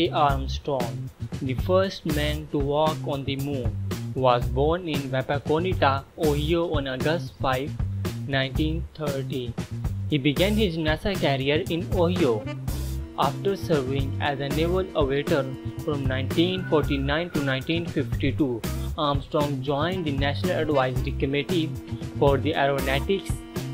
A. Armstrong, the first man to walk on the moon, was born in Wapakoneta, Ohio on August 5, 1930. He began his NASA career in Ohio. After serving as a naval aviator from 1949 to 1952, Armstrong joined the National Advisory Committee for the Aeronautics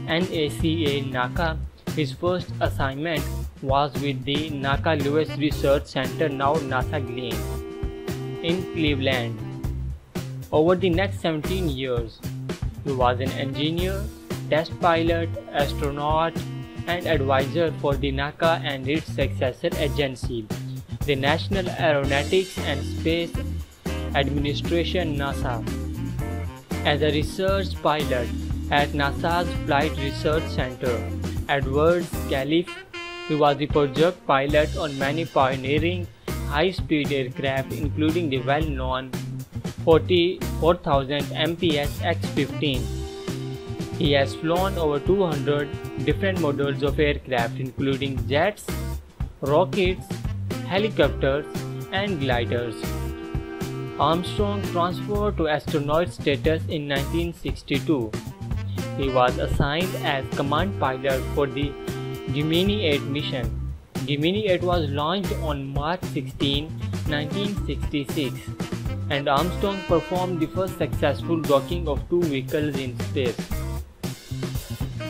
(NACA). His first assignment was with the NACA Lewis Research Center, now NASA Glenn, in Cleveland. Over the next 17 years, he was an engineer, test pilot, astronaut, and advisor for the NACA and its successor agency, the National Aeronautics and Space Administration (NASA). As a research pilot at NASA's Flight Research Center, Edwards Calif, he was the project pilot on many pioneering high-speed aircraft, including the well-known 4000 MPS X-15. He has flown over 200 different models of aircraft, including jets, rockets, helicopters, and gliders. Armstrong transferred to astronaut status in 1962. He was assigned as command pilot for the Gemini 8 mission. Gemini 8 was launched on March 16, 1966, and Armstrong performed the first successful docking of two vehicles in space.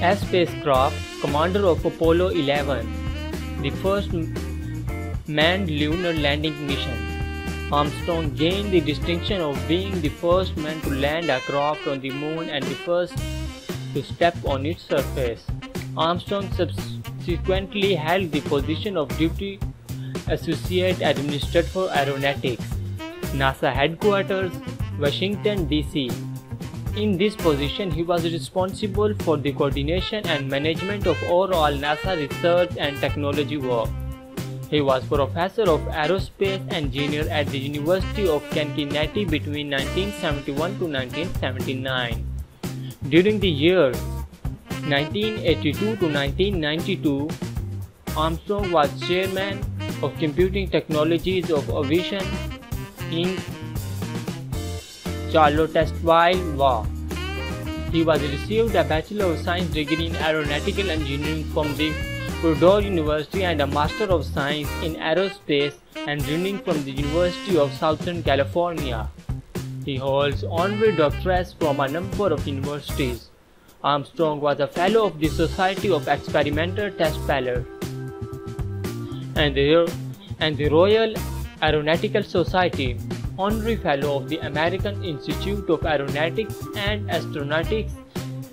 As spacecraft commander of Apollo 11, the first manned lunar landing mission, Armstrong gained the distinction of being the first man to land a craft on the moon and the first to step on its surface. Armstrong subsequently held the position of Deputy Associate Administrator for Aeronautics, NASA Headquarters, Washington, D.C. In this position, he was responsible for the coordination and management of overall NASA research and technology work. He was Professor of Aerospace Engineering at the University of Cincinnati between 1971 to 1979. During the years 1982 to 1992, Armstrong was chairman of Computing Technologies of Aviation Inc. Charlottesville, VA. He was received a Bachelor of Science degree in Aeronautical Engineering from the Purdue University and a Master of Science in Aerospace Engineering from the University of Southern California. He holds honorary doctorates from a number of universities. Armstrong was a Fellow of the Society of Experimental Test Pilots and the Royal Aeronautical Society, Honorary Fellow of the American Institute of Aeronautics and Astronautics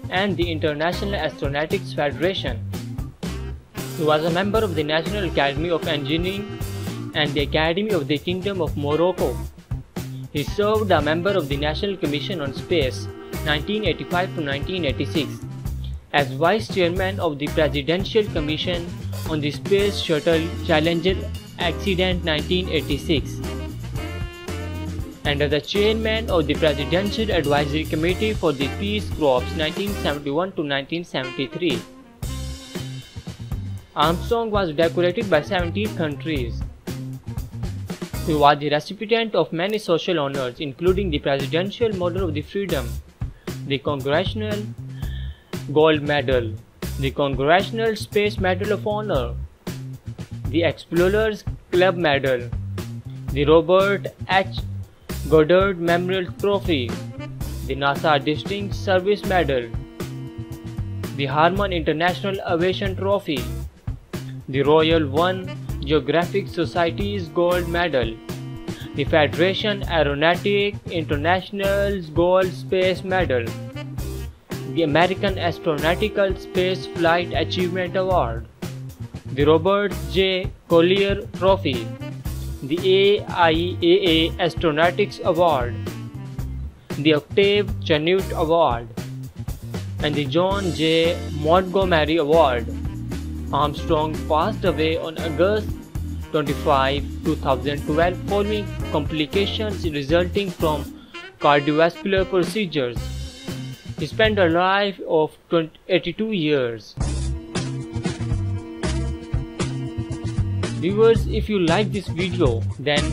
and the International Astronautics Federation. He was a member of the National Academy of Engineering and the Academy of the Kingdom of Morocco. He served a member of the National Commission on Space 1985 to 1986, as Vice Chairman of the Presidential Commission on the Space Shuttle Challenger Accident 1986, and as the Chairman of the Presidential Advisory Committee for the Peace Corps 1971 to 1973. Armstrong was decorated by 17 countries. He was the recipient of many social honors, including the Presidential Medal of Freedom, the Congressional Gold Medal, the Congressional Space Medal of Honor, the Explorers Club Medal, the Robert H. Goddard Memorial Trophy, the NASA Distinguished Service Medal, the Harmon International Aviation Trophy, the Royal One Geographic Society's Gold Medal, the Federation Aeronautic International's Gold Space Medal, the American Astronautical Space Flight Achievement Award, the Robert J. Collier Trophy, the AIAA Astronautics Award, the Octave Chanute Award, and the John J. Montgomery Award. Armstrong passed away on August 25, 2012 following complications resulting from cardiovascular procedures. He spent a life of 82 years. Viewers, if you like this video, then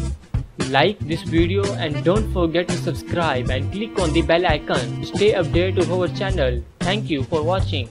like this video and don't forget to subscribe and click on the bell icon to stay updated of our channel. Thank you for watching.